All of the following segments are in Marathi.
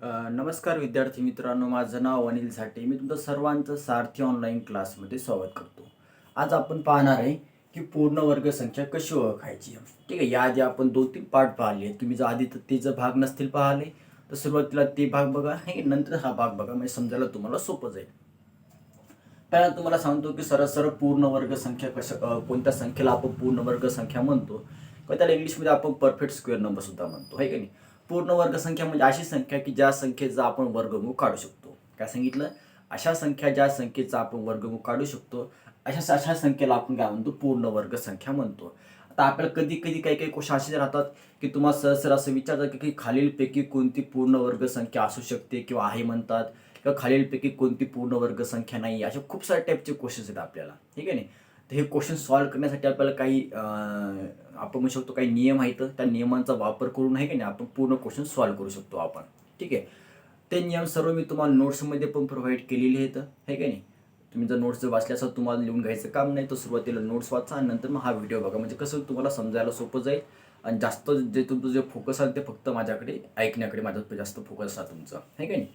नमस्कार विद्यार्थी मित्रांनो, माझं नाव अनिल झाटे. मी तुमचं सर्वांचं सारथी ऑनलाईन क्लासमध्ये स्वागत करतो. आज आपण पाहणार आहे की पूर्ण वर्ग संख्या कशी ओळखायची. ठीक आहे, याआधी आपण 2-3 पाठ पाहिले. तुम्ही जर आधी तर ते जर भाग नसतील पाहिले तर सुरुवातीला ते भाग बघा, हे नंतर हा भाग बघा, म्हणजे समजायला तुम्हाला सोपं जाईल. पहिल्यांदा तुम्हाला सांगतो की सरळ पूर्ण वर्ग संख्या कोणत्या संख्येला आपण पूर्ण वर्ग संख्या म्हणतो, किंवा त्याला इंग्लिशमध्ये आपण परफेक्ट स्क्वेअर नंबर सुद्धा म्हणतो, आहे की नाही. पूर्ण वर्ग संख्या म्हणजे अशी संख्या की ज्या संख्येचा आपण वर्गमूळ काढू शकतो. काय सांगितलं? अशा संख्या ज्या संख्येचा आपण वर्गमूळ काढू शकतो, अशा अशा संख्येला आपण काय म्हणतो, पूर्ण वर्ग संख्या म्हणतो. आता आपल्याला कधी कधी काही काही क्वेश्चन असे राहतात की तुम्हाला सहज असं विचारतात की खालीलपैकी कोणती पूर्ण वर्ग संख्या असू शकते किंवा आहे म्हणतात, किंवा खालीलपैकी कोणती पूर्ण वर्ग संख्या नाही, असे खूप सारे टाईपचे क्वेश्चन्स आहेत आपल्याला, ठीक आहे नाही. तर हे क्वेश्चन सॉल्व्ह करण्यासाठी आपल्याला काही आपण म्हणू शकतो काही नियम आहेत, त्या नियमांचा वापर करून आहे की नाही आपण पूर्ण क्वेश्चन सॉल्व्ह करू शकतो आपण. ठीक आहे, ते नियम सर्व मी तुम्हाला नोट्समध्ये पण प्रोव्हाइड केलेले आहेत, आहे की नाही. तुम्ही जर नोट्स जर वाचल्या असं तुम्हाला लिहून घ्यायचं काम नाही, तर सुरुवातीला नोट्स वाचा आणि नंतर मग हा व्हिडिओ बघा, म्हणजे कसं तुम्हाला समजायला सोपं जाईल. आणि जास्त जे तुमचं जे फोकस आहे ते फक्त माझ्याकडे ऐकण्याकडे माझं जास्त फोकस आहे तुमचं, आहे का नाही.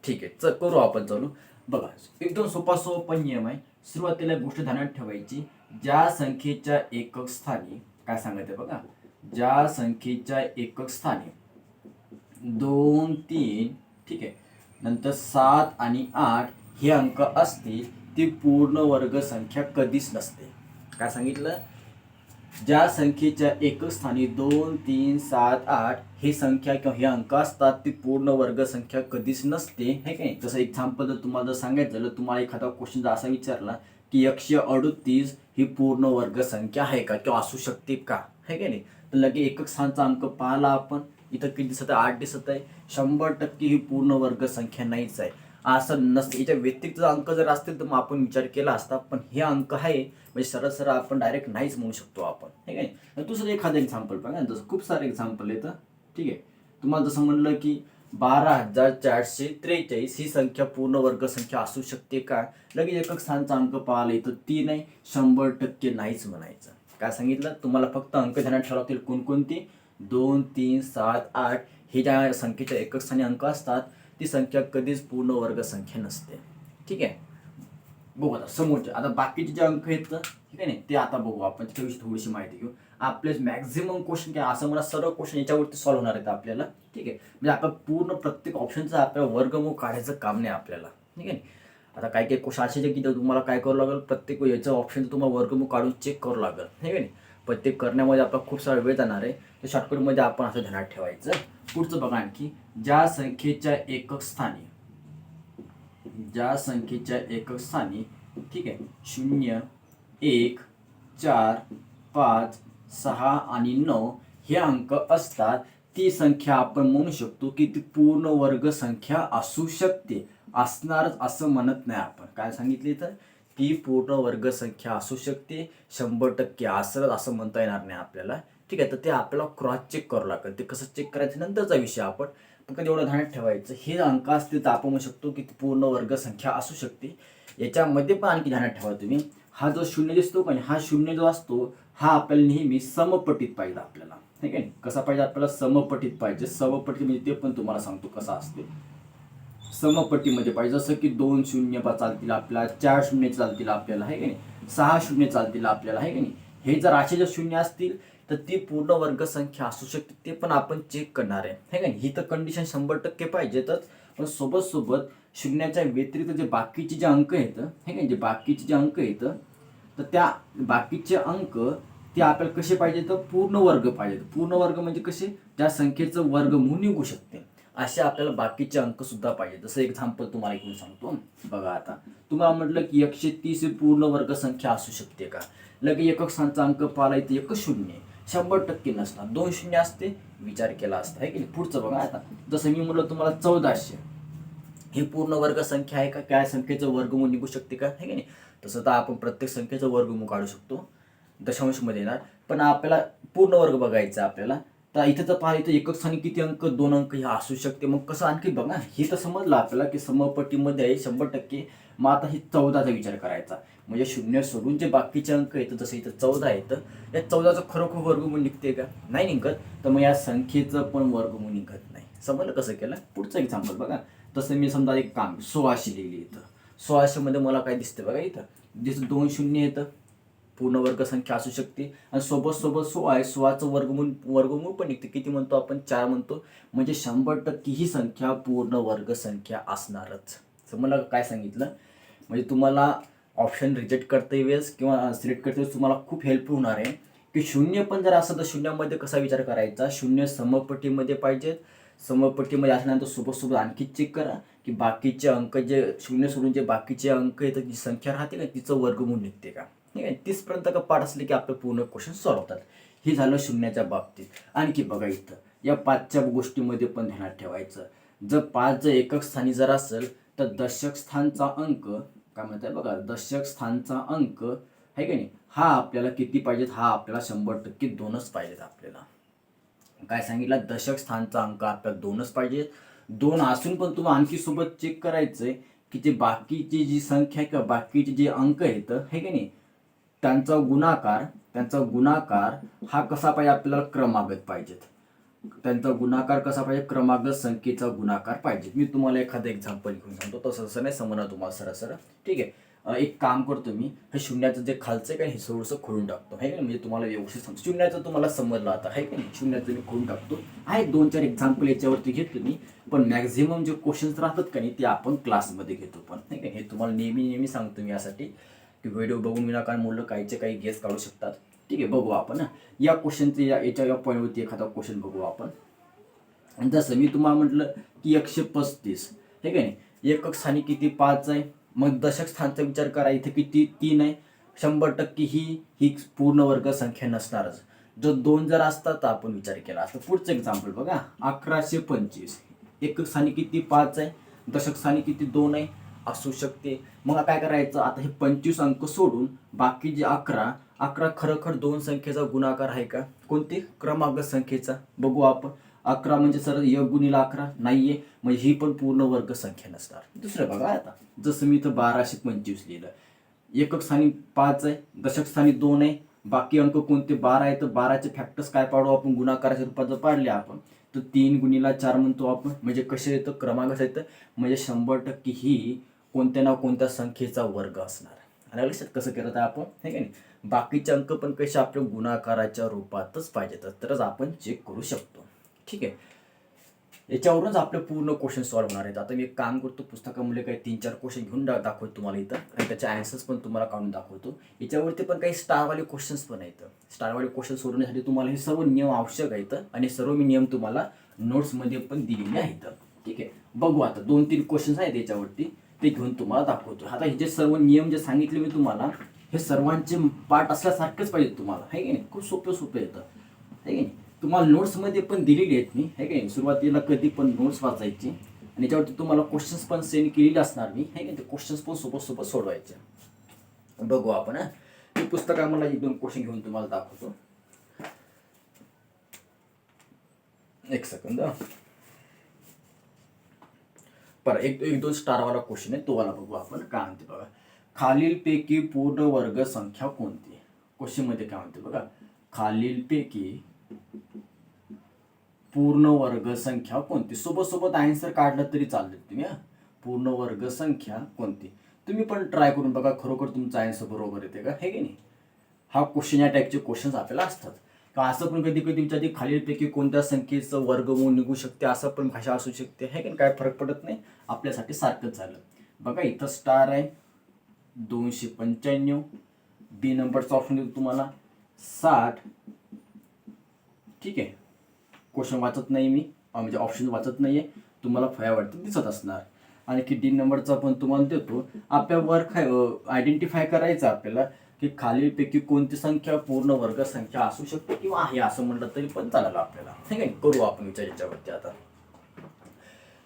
ठीक आहे, करू आपण चालू. बघा, एकदम सोपा नियम आहे. सुरुवातीला एक गोष्ट ध्यानात ठेवायची, ज्या संख्येच्या एकक स्थानी काय सांगते बघा, ज्या संख्येच्या एकक स्थानी 2, 3, ठीक आहे, नंतर 7 आणि 8 हे अंक असतील ती पूर्ण वर्ग संख्या कधीच नसते. काय सांगितलं? ज्या संख्येच्या एकक स्थानी 2, 3, 7, 8 ही संख्या किंवा हे अंक असतात ती पूर्ण वर्ग संख्या कधीच नसते, हे काय. जसं एक्झाम्पल जर तुम्हाला जर सांगायचं झालं, तुम्हाला एखादा क्वेश्चन जर असा विचारला की 138 ही पूर्ण वर्ग संख्या आहे का किंवा असू शकते का, हे काय नाही, तर लगे एकक स्थानचा अंक पाहिला आपण, इथं किती दिसत आहे? 8 दिसत आहे. 100% ही पूर्ण वर्ग संख्या नाहीच आहे, असं नसते. याच्या व्यतिरिक्त अंक जर असतील तर मग आपण विचार केला असता, पण हे अंक आहे म्हणजे सरळ आपण डायरेक्ट नाहीच म्हणू शकतो आपण, ठीक आहे. दुसरं एखादं एक्झाम्पल बघा, जसं खूप सारे एक्झाम्पल येतं, ठीक आहे. तुम्हाला जसं म्हणलं की 12,443 ही संख्या पूर्ण वर्ग संख्या असू शकते का, लगेच एकक स्थानचा अंक पाहिला इथं 3 आहे, 100% नाहीच म्हणायचं. काय सांगितलं तुम्हाला? फक्त अंक ध्यानात ठेवावे लागतील. कोणकोणती? 2, 3, 7, 8 हे ज्या संख्येच्या एकक स्थानी अंक असतात ती संख्या कधीच पूर्ण वर्ग संख्या नसते, ठीक आहे. बघू आता समोरचे, आता बाकीचे जे अंक आहेत ठीक आहे नाही, ते आता बघू आपण, त्याविषयी थोडीशी माहिती घेऊ. आपले मॅक्झिमम क्वेश्चन काय, असं मला सर्व क्वेश्चन याच्यावरती सॉल्व्ह होणार आहेत आपल्याला, ठीक आहे. म्हणजे आपलं पूर्ण प्रत्येक ऑप्शनचं आपल्याला वर्गमूळ काढायचं काम नाही आपल्याला, ठीक आहे. आता काही काही क्वेश्चन असे की तुम्हाला काय करावं लागेल, प्रत्येक याचं ऑप्शन तुम्हाला वर्गमूळ काढून चेक करावं लागेल, ठीक आहे. पण ते करण्यामध्ये आपला खूप सारा वेळ जाणार आहे, तर शॉर्टकटमध्ये आपण असं ध्यानात ठेवायचं. पुढचं बघा आणखी, ज्या संख्येच्या एकक स्थानी, ज्या संख्येच्या एकक स्थानी, ठीक आहे, 0, 1, 4, 5, 6 आणि 9 हे अंक असतात ती संख्या आपण म्हणू शकतो की ती पूर्ण वर्ग संख्या असू शकते. असणारच असं म्हणत नाही आपण. काय सांगितले तर ती पूर्ण वर्ग संख्या असू शकते, 100% असं असं म्हणता येणार नाही आपल्याला, ठीक आहे. तर ते आपल्याला क्रॉस चेक करावं लागेल. ते कसं चेक करायचं नंतरचा विषय आपण, फक्त एवढं ध्यानात ठेवायचं, हे अंक असतील तर आपण म्हणू शकतो की ती पूर्ण वर्ग संख्या असू शकते. याच्यामध्ये पण आणखी ध्यानात ठेवा तुम्ही, हा जो 0 दिसतो का, हा 0 जो असतो हा आपल्याला नेहमी समपटीत पाहिजे आपल्याला, ठीक आहे. कसा पाहिजे आपल्याला? समपटीत पाहिजे. समपटी म्हणजे ते पण तुम्हाला सांगतो कसं असते. समपट्टीमध्ये पाहिजे, जसं की 2 शून्य चालतील आपल्याला, 4 शून्य चालतील आपल्याला, आहे की नाही, 6 शून्य चालतील आपल्याला, आहे की नाही. हे जर असे जर शून्य असतील तर ती पूर्ण वर्ग संख्या असू शकते, ते पण आपण चेक करणार आहे का नाही. ही तर कंडिशन 100% पाहिजेतच, पण सोबत शून्याच्या व्यतिरिक्त जे बाकीचे जे अंक आहेत, हे का, जे बाकीचे जे अंक आहेत, तर त्या बाकीचे अंक ते आपल्याला कसे पाहिजे, तर पूर्ण वर्ग पाहिजेत. पूर्ण वर्ग म्हणजे कसे, त्या संख्येचं वर्गमूळ निघू शकते असे आपल्याला बाकीचे अंक सुद्धा पाहिजे. जसं एक्झाम्पल तुम्हाला घेऊन सांगतो बघा. आता तुम्हाला म्हटलं की 130 ही पूर्ण वर्ग संख्या असू शकते का, लगे एकक स्थानचा अंक पाहिला इथे एकच 0, 100% नसणार. 2 शून्य असते, विचार केला असता, आहे की नाही. पुढचं बघा. आता जसं मी म्हटलं तुम्हाला 1400 ही पूर्ण वर्ग संख्या आहे का, काय संख्येचं वर्गमूळ निघू शकते का, आहे की नाही. तसं तर आपण प्रत्येक संख्येचं वर्गमूळ काढू शकतो, दशांशमध्ये येणार, पण आपल्याला पूर्ण वर्ग बघायचा आपल्याला. तर इथं तर पहा, इथं एकक स्थानी किती अंक, 2 अंक हे असू शकते. मग कसं आणखी बघा, हे तर समजलं आपल्याला की समपट्टीमध्ये आहे 100%. मग आता ही 14चा विचार करायचा, म्हणजे 0 सोडून जे बाकीचे अंक आहेत, जसं इथं 14 आहेत, या 14चं खरोखर वर्गमूळ निघते का, नाही निघत. तर मग या संख्येचं पण वर्गमूळ निघत नाही. समजलं कसं केलं. पुढचं एक्झाम्पल बघा. तसं मी समजा एक काम 1600 लिहिली इथं. 1600 मध्ये मला काय दिसतं बघा, इथं जिथं 2 शून्य येतं पूर्ण वर्ग संख्या असू शकते आणि सोबत सोबत 16 आहे, 16चं वर्गमूळ पण निघते. किती म्हणतो आपण? 4 म्हणतो. म्हणजे 100% ही संख्या पूर्ण वर्ग संख्या असणारच. समजलं काय सांगितलं. म्हणजे तुम्हाला ऑप्शन रिजेक्ट करता वेळेस किंवा सिलेक्ट करता वेळेस तुम्हाला खूप हेल्प होणार आहे की शून्य पण जर असं तर शून्यामध्ये कसा विचार करायचा. शून्य समपट्टीमध्ये पाहिजेत. समपट्टीमध्ये असल्यानंतर सोबत आणखी चेक करा की बाकीचे अंक जे शून्य सोडून जे बाकीचे अंक येतात, जी संख्या राहते ना तिचं वर्गमूळ निघते का. ठीक आहे. 30पर्यंत का पाठ असले की आपले पूर्ण क्वेश्चन सॉल्व्ह होतात. हे झालं शून्याच्या बाबतीत. आणखी बघा इथं या 5च्या गोष्टीमध्ये पण ध्यानात ठेवायचं. जर 5 जर एकक स्थानी जर असेल तर दशक स्थानचा अंक काय म्हणताय बघा, दशक स्थानचा अंक आहे की नाही, हा आपल्याला किती पाहिजेत? हा आपल्याला 100% 2च पाहिजेत. आपल्याला काय सांगितलं? दशक स्थानचा अंक आपल्याला 2च पाहिजे. 2 असून पण तुम्हाला आणखी सोबत चेक करायचंय की जे बाकीची जी संख्या किंवा बाकीचे जे अंक आहेत हे की नाही, त्यांचा गुणाकार हा कसा पाहिजे? आपल्याला क्रमागत पाहिजेत. त्यांचा गुणाकार कसा पाहिजे? क्रमागत संख्येचा गुणाकार पाहिजे. मी तुम्हाला एखादं एक्झाम्पल घेऊन सांगतो. तसं नाही समजणार तुम्हाला सरळ. ठीक आहे. एक काम करतो मी, हे शून्याचं जे खालचं काय हे थोडंसं खोडून टाकतो आहे का, म्हणजे तुम्हाला व्यवस्थित समज. शून्याचं तुम्हाला समजलं आता आहे की नाही. शून्याचं मी खोडून टाकतो. आहे 2-4 एक्झाम्पल याच्यावरती घेतलं मी, पण मॅक्झिमम जे क्वेश्चन्स राहतात का नाही ते आपण क्लासमध्ये घेतो. पण नाही का, हे तुम्हाला नेहमी सांगतो मी यासाठी की व्हिडिओ बघून विनाकारण मुलं काही गेस काढू शकतात. ठीक आहे. बघू आपण या क्वेश्चनचे या पॉईंटवरती एखादा क्वेश्चन बघू आपण. जसं मी तुम्हाला म्हटलं की 135 हे काय नाही, एकक स्थानी किती? 5 आहे. मग दशक स्थानचा विचार करा, इथे किती? 3 आहे. 100% ही पूर्ण वर्ग संख्या नसणारच. जर 2 जर असतात तर आपण विचार केला असता. पुढचं एक्झाम्पल बघा. 1125 एकक स्थानी किती? 5 आहे. दशक स्थानी किती? 2 आहे. असू शकते. मग काय करायचं आता? हे 25 अंक सोडून बाकी जे 11 खरोखर 2 संख्येचा गुणाकार आहे का? कोणती? क्रमागत संख्येचा. बघू आपण. 11 म्हणजे सर 1 गुणिले 11 नाहीये, म्हणजे ही पण पूर्ण वर्ग संख्या नसणार. दुसरं बघा आता, जसं मी इथं 1225 लिहिलं. एकक स्थानी 5 आहे. दशक स्थानी 2 आहे. बाकी अंक कोणते? 12 आहे. तर 12चे फॅक्टर्स काय पाडू आपण? गुणाकाराच्या रूपात जर पाडले आपण तर 3 गुणिले 4 म्हणतो आपण. म्हणजे कसे येतं? क्रमांक येतं. म्हणजे 100% ही कोणत्या ना कोणत्या संख्येचा वर्ग असणार. आणि लक्षात कसं करत आहे आपण हे का नाही. बाकीचे अंक पण कसे आपल्या गुणाकाराच्या रूपातच पाहिजेत, तरच आपण चेक करू शकतो. ठीक आहे. याच्यावरूनच आपले पूर्ण क्वेश्चन सॉल्व्ह होणार आहेत. आता मी एक काम करतो, पुस्तकामध्ये काही 3-4 क्वेश्चन घेऊन दाखवतो तुम्हाला इथं, आणि त्याचे आन्सर्स पण तुम्हाला काढून दाखवतो. याच्यावरती पण काही स्टारवाले क्वेश्चन्स पण आहेत. स्टारवाले क्वेश्चन सोडवण्यासाठी तुम्हाला हे सर्व नियम आवश्यक आहेत आणि सर्व मी नियम तुम्हाला नोट्समध्ये पण दिलेले आहेत. ठीक आहे. बघू आता 2-3 क्वेश्चन्स आहेत याच्यावरती, ते घेऊन तुम्हाला दाखवतो. आता हे जे सर्व नियम जे सांगितले मी तुम्हाला, हे सर्वांचे पाठ असल्यासारखेच पाहिजे तुम्हाला, आहे की नाही. खूप सोपे येतं आहे की नाही. तुम्हाला नोट्समध्ये पण दिलेली आहेत मी, आहे की नाही. सुरुवातीला कधी पण नोट्स वाचायची आणि याच्यावरती तुम्हाला क्वेश्चन्स पण सेंड केलेले असणार मी, आहे की नाही. ते क्वेश्चन्स पण सोबत सोडवायचे. बघू आपण. हे पुस्तक आम्हाला 1-2 क्वेश्चन घेऊन तुम्हाला दाखवतो. एक सेकंद. बरं, एक 2 स्टारवाला क्वेश्चन आहे, तो वाला बघू आपण. काय म्हणते बघा. खालीलपैकी पूर्ण वर्ग संख्या कोणती? क्वेश्चन मध्ये काय म्हणते बघा. खालीलपैकी पूर्ण वर्ग संख्या कोणती? सोबत आन्सर काढलं तरी चालेल तुम्ही. पूर्ण वर्ग संख्या कोणती? तुम्ही पण ट्राय करून बघा, खरोखर तुमचा आन्सर बरोबर येते का, हे की नाही. हा क्वेश्चन, या टाईपचे क्वेश्चन्स आपल्याला असतात. का असं पण कधी विचारते खालीलपैकी कोणत्या संख्येचं वर्गमूळ निघू शकते, असं पण भाषा असू शकते, हे की काय फरक पडत नाही, आपल्यासाठी सारखंच झालं. बघा इथं स्टार आहे 295. बी नंबरचा ऑप्शन देतो तुम्हाला 60. ठीक आहे. क्वेश्चन वाचत नाही मी, म्हणजे ऑप्शन वाचत नाहीये, तुम्हाला फळ्यावरती दिसत असणार. आणखी डी नंबरचा पण तुम्हाला देतो. आपल्या वर्क आयडेंटिफाय करायचं आपल्याला की खालीलपैकी कोणती संख्या पूर्ण वर्ग संख्या असू शकते किंवा आहे असं म्हटलं तरी पण चालेल आपल्याला, ठीक आहे. करू आपण विचार याच्यावरती. आता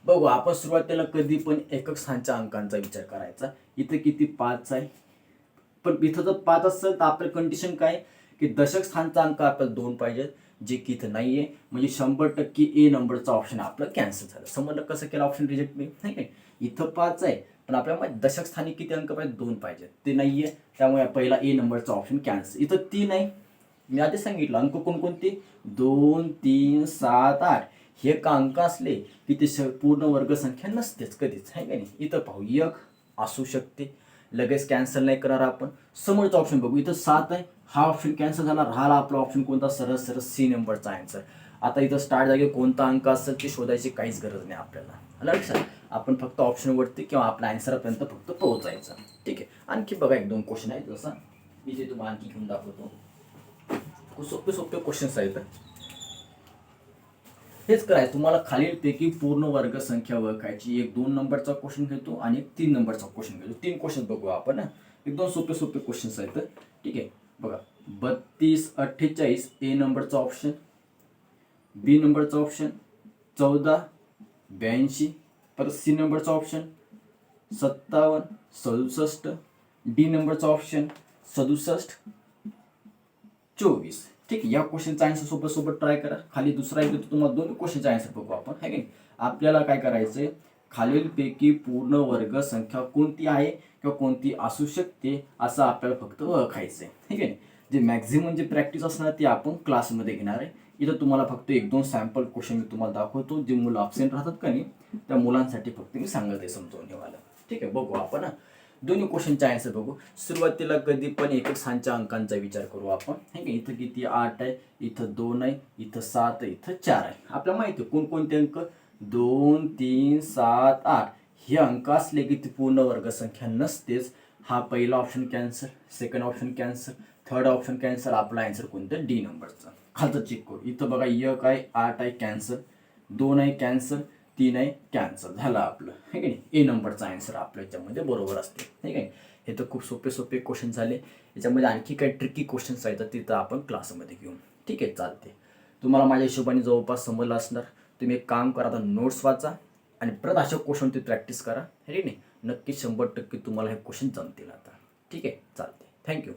बघू आपण. सुरुवातीला कधी पण एकक स्थानच्या अंकांचा विचार करायचा. इथे किती? 5 आहे. पण इथं जर 5 असेल तर आपलं कंडिशन काय की दशक स्थानचा अंक आपल्याला 2 पाहिजेत, जे की इथं नाहीये. म्हणजे 100% ए नंबरचा ऑप्शन आपलं कॅन्सल झालं. समजलं कसं केलं ऑप्शन रिजेक्ट मी, नाही काय. इथं 5 आहे पण आपल्याला दशक स्थानी किती अंक पाहिजे? 2 पाहिजेत, ते नाहीये. त्यामुळे पहिला ए नंबरचा ऑप्शन कॅन्सल. इथं 3 आहे. मी आधी सांगितलं अंक कोणकोणते? 2, 3, 7, 8. हे का अंक असले की ते पूर्ण वर्गसंख्या नसतेच कधीच, आहे का नाही. इथं पाहू, एक असू शकते, लगेच कॅन्सल नाही करणार आपण. समोरचा ऑप्शन बघू, इथं 7 आहे, हा ऑप्शन कॅन्सल झाला, राहिला आपला ऑप्शन कोणता, सरळ सरळ सी नंबरचा आन्सर. आता इथं स्टार्ट जागी कोणता अंक असेल ते शोधायची काहीच गरज नाही आपल्याला. लक्षात, आपण फक्त ऑप्शनवरती किंवा आपल्या आन्सरपर्यंत फक्त पोहोचायचं. ठीक आहे. आणखी बघा 1-2 क्वेश्चन आहेत, जसं मी ते तुम्हाला आणखी घेऊन दाखवतो. सोपे सोपे क्वेश्चन्स आहेत. हेच करायचं तुम्हाला, खालीलपैकी पूर्ण वर्गसंख्या ओळखायची. 1-2 नंबरचा क्वेश्चन घेतो आणि 3 नंबरचा क्वेश्चन घेतो. 3 क्वेश्चन बघू आपण. एकदम सोपे सोपे क्वेश्चन्स आहेत. ठीक आहे. बघा, 32-48 ए नंबरचा ऑप्शन, बी नंबरचा ऑप्शन 14-82, परत सी नंबरचा ऑप्शन 57-67, डी नंबरचा ऑप्शन 67-24. ठीक आहे. या क्वेश्चनचा आन्सर सोबत सोबत ट्राय करा. खाली दुसरा एक तुम्हाला 2 क्वेश्चनचा आन्सर बघू आपण, आहे की नाही. आपल्याला काय करायचंय, खालीलपैकी पूर्ण वर्गसंख्या कोणती आहे किंवा कोणती असू शकते असं आपल्याला फक्त ओळखायचंय, ठीक आहे. जे मॅक्झिमम जे प्रॅक्टिस असणार ती आपण क्लासमध्ये घेणार आहे. इथं तुम्हाला फक्त 1-2 सॅम्पल क्वेश्चन मी तुम्हाला दाखवतो. जे मुलं अब्सेंट राहतात का नाही, त्या मुलांसाठी फक्त मी सांगत आहे समजावून ठेवायला. ठीक आहे. बघू आपण दोन्ही क्वेश्चनचे आन्सर बघू. सुरुवातीला कधी पण एक एक स्थानच्या अंकांचा विचार करू आपण, है की. इथं किती 8 आहे, इथं 2 आहे, इथं 7 आहे, इथं 4 आहे. आपल्याला माहिती आहे कोणकोणते अंक, 2, 3, 7, 8 हे अंक असले की ती पूर्ण वर्गसंख्या नसतेच. हा पहिला option cancel, second option cancel, third option cancel. आपला आन्सर कोणतं, डी नंबरचं. खालचं चेक करू. इथं बघा 1 आहे, 8 आहे, कॅन्सल, 2 आहे, कॅन्सल, 3 आहे, कॅन्सल. झालं आपलं, है की नाही. ए नंबरचा आन्सर आपल्या याच्यामध्ये बरोबर असते, ठीक आहे. हे तर खूप सोपे सोपे क्वेश्चन झाले. याच्यामध्ये आणखी काही ट्रिकी क्वेश्चन्स आहेत तिथं आपण क्लासमध्ये घेऊ. ठीक आहे, चालते. तुम्हाला माझ्या हिशोबाने जवळपास समजलं असणार. तुम्ही एक काम करा, आता नोट्स वाचा आणि परत अशा क्वेश्चन ते प्रॅक्टिस करा, है की नाही. नक्की 100% तुम्हाला हे क्वेश्चन जमतील आता. ठीक आहे, चालते. थँक्यू.